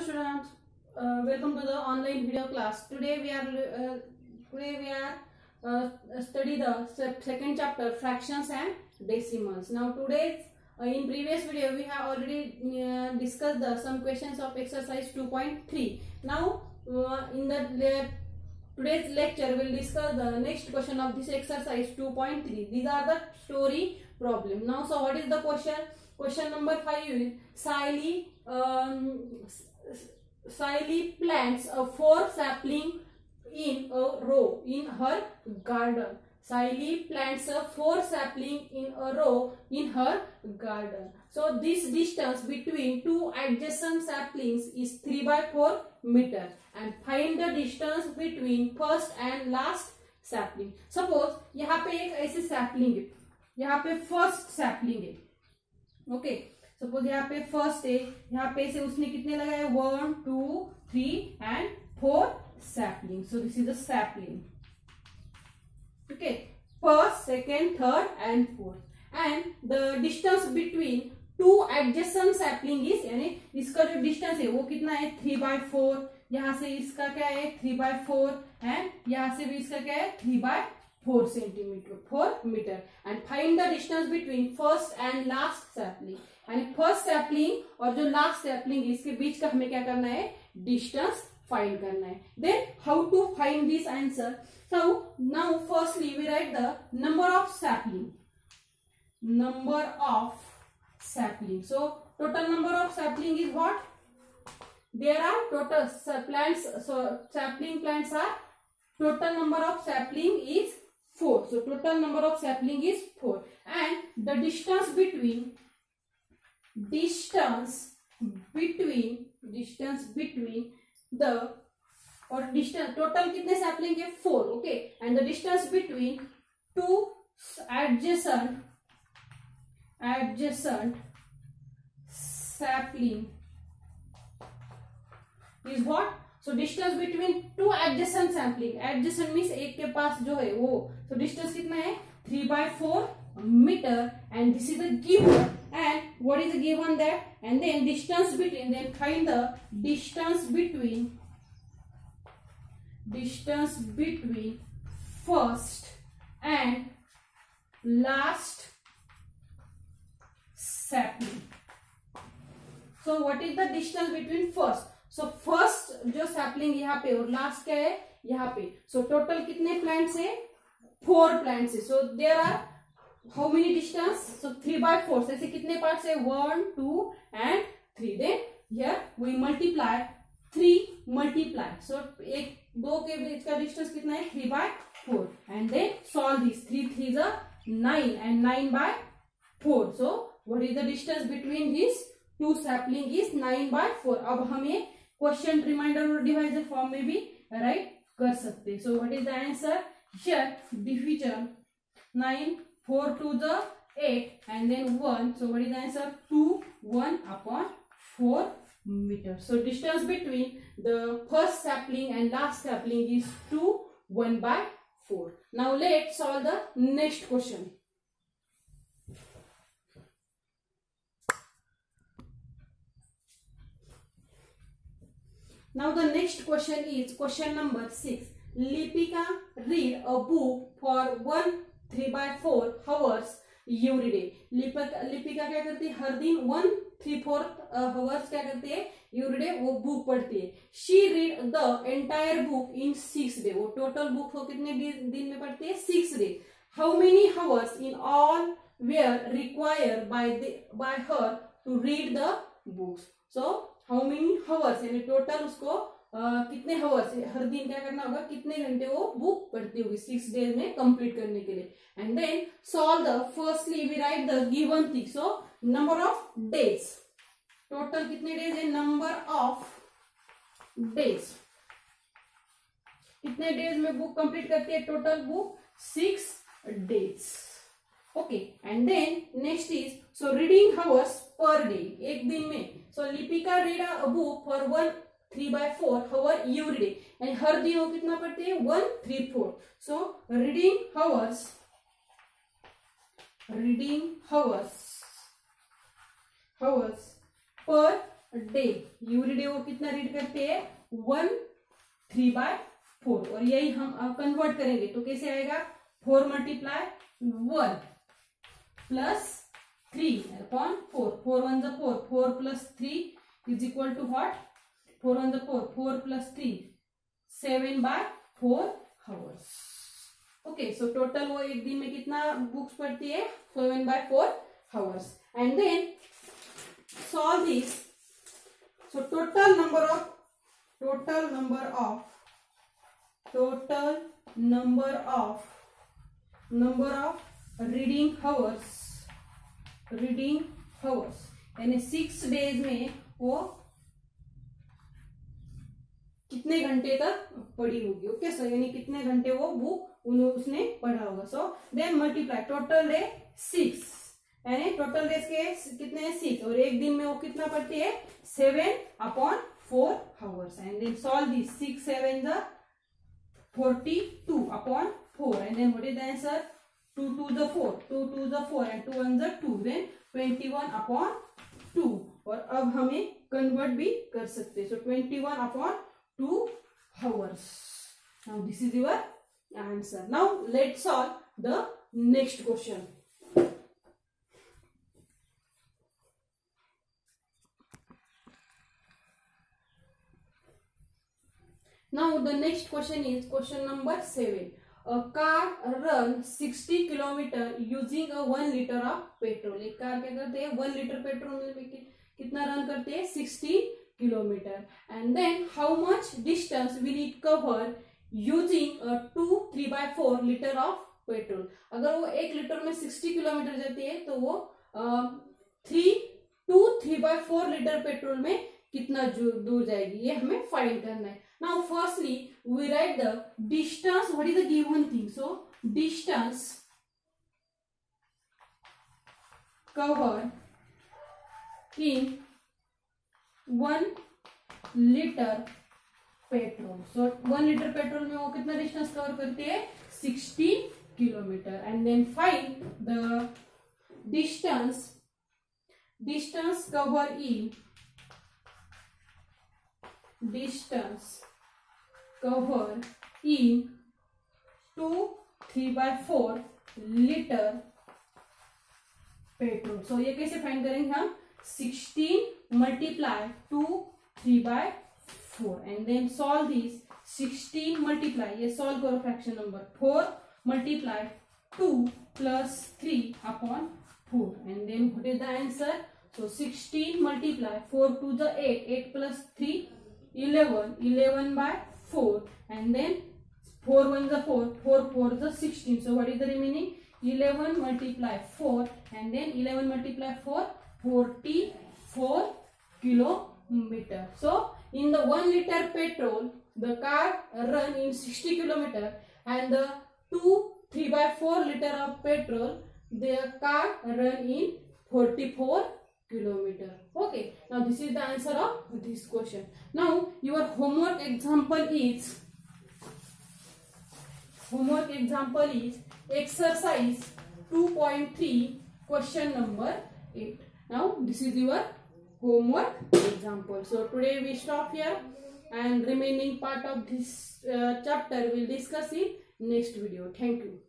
students, welcome to the online video class. Today we are study the second chapter, fractions and decimals. Now today's in previous video we have already discussed some questions of exercise 2.3. Now in the today's lecture we'll discuss the next question of this exercise 2.3. These are the story problem. Now so what is the question? Question number 5 is Sally plants a 4 sapling in a row in her garden. Sally plants a 4 sapling in a row in her garden. So this distance between two adjacent saplings is 3/4 meter, and find the distance between first and last sapling. Suppose यहाँ पे एक ऐसे sapling है, यहाँ पे first sapling है, okay suppose यहाँ पे फर्स्ट है, यहाँ पे से उसने कितने लगाए 1 2 3 and 4 sapling. So this is the sapling. Okay first second third and fourth and the distance between two adjacent sapling is, यानी इसका जो डिस्टेंस है वो कितना है 3/4. यहाँ से इसका क्या है 3/4 एंड यहाँ से भी इसका क्या है 3/4 centimetre 4 metre. And find the distance between first and last sapling. यानी फर्स्ट सैपलिंग और जो लास्ट सैपलिंग इसके बीच का हमें क्या करना है डिस्टेंस फाइंड करना है. Then how to find this answer? So now firstly we write the number of sapling. Number of sapling. So total number of sapling is what? There are total plants. So sapling plants are total number of sapling is 4. So total number of sapling is 4, and the distance between the or distance total कितने sapling है 4. okay, and the distance between two adjacent sapling is what? So distance between two adjacent sapling. Adjacent means एक के पास जो है वो. So distance कितना है 3/4 meter, and this is the given. And what is the given that? And then distance between. Then find the distance between first and last sapling. So what is the distance between first? So first जो sapling यहाँ पे और last क्या है यहाँ पे. So total कितने plants है 4 प्लांट्स है. So there are how many distance? So 3/4. ऐसे कितने पार्ट्स है 1 2 and 3. Then here we multiply 3 multiply. So एक दो के बीच का डिस्टेंस कितना है 3/4. And then solve this. 3 3 is 9 and 9/4. So what is the distance between this two sapling is 9/4. अब हमें क्वेश्चन रिमाइंडर और डिवाइजर फॉर्म में भी राइट कर सकते हैं. सो what is the answer? Here division 9 4 2 the 8 and then 1. so what is the answer? 2 1/4 meter. So distance between the first sapling and last sapling is 2 1/4. Now let's solve the next question. Now the next question is question number 6. Lipika read a book for 1 3/4 hours every day. Lipika क्या करती है हर दिन 1 3/4 hours क्या करती है every day वो book पढ़ती है. She read the entire book in 6 days. वो टोटल बुक को कितने दिन में पढ़ती है 6 days. How many hours in all were required by her to read the books? So how many hours यानी टोटल उसको कितने हावर्स हर दिन क्या करना होगा कितने घंटे वो बुक पढ़ती होगी 6 डेज में कंप्लीट करने के लिए. And then solve the. Firstly we write the given thing. So number of days. Total कितने डेज है नंबर ऑफ डेज. कितने डेज में बुक कंप्लीट करती है total book 6 days. Okay and then next is so reading hours per day एक दिन में. So Lipika read a book for 1 3/4 hour every day. And हर दिन वो कितना पढ़ती है 1 3/4. सो reading hours per day, every day वो कितना रीड करते हैं 1 3/4, और यही हम अब कन्वर्ट करेंगे तो कैसे आएगा 4 मल्टीप्लाई 1 प्लस 3 अपॉन 4, 4 1 जा 4, 4 plus 3 is equal to what, 4 1 जा 4, 4 plus 3 7/4 hours. Okay, so total वो एक दिन में कितना बुक्स पढ़ती है 7/4 hours. And then solve this. So total number of reading hours यानी 6 डेज में वो कितने घंटे तक पढ़ी होगी। ओके, सो यानी कितने घंटे वो बुक उसने पढ़ा होगा। So then multiply total day 6, यानी टोटल डेज के कितने 6, और एक दिन में वो कितना पढ़ती है 7/4 hours. And then solve this, 6 7 जा 42/4, and then what is the answer, 2 2 the 4, 2 2 the 4 and 2 1 the 2, then 21/2। और अब हमें कन्वर्ट भी कर सकते हैं, so 21/2 hours। Now this is your answer. Now let's solve the next question. Now the next question is question number 7. A car run 60 kilometer using a 1 liter of petrol. एक car क्या करते हैं 1 litre petrol में कितना run करते हैं 60 kilometre. And then how much distance will it cover using 2 3/4 litre of petrol. अगर वो 1 लीटर में 60 किलोमीटर जाती है तो वो 2 3/4 लीटर पेट्रोल में कितना दूर जाएगी, ये हमें फाइंड करना है। Now firstly we write the distance, what is the given thing, so distance covered in 1 liter petrol। so 1 liter petrol में वो कितना डिस्टेंस कवर करती है 60 kilometre. And then find the distance cover in cover in 2 3/4 litre petrol. So ये कैसे find करेंगे हम 16 multiply 2 3/4 and then solve this, 16 multiply, ये सॉल्व करो fraction number 4 multiply 2 plus 3/4 and then what is the answer, so 16 multiply 4 to the 8, 8 plus 3 11/4 and then 4 1 the 4, 4 4 the 16, so what is the remaining 11 multiply 4 and then 11 multiply 4 44 kilometer। so in the 1 liter petrol the car run in 60 kilometer and the 2 3/4 liter of petrol the car run in 44 kilometer। okay, now this is the answer of this question. Now your homework example is exercise 2.3 question number 8. now this is your homework example. so today we stop here and remaining part of this chapter we'll discuss in next video. Thank you.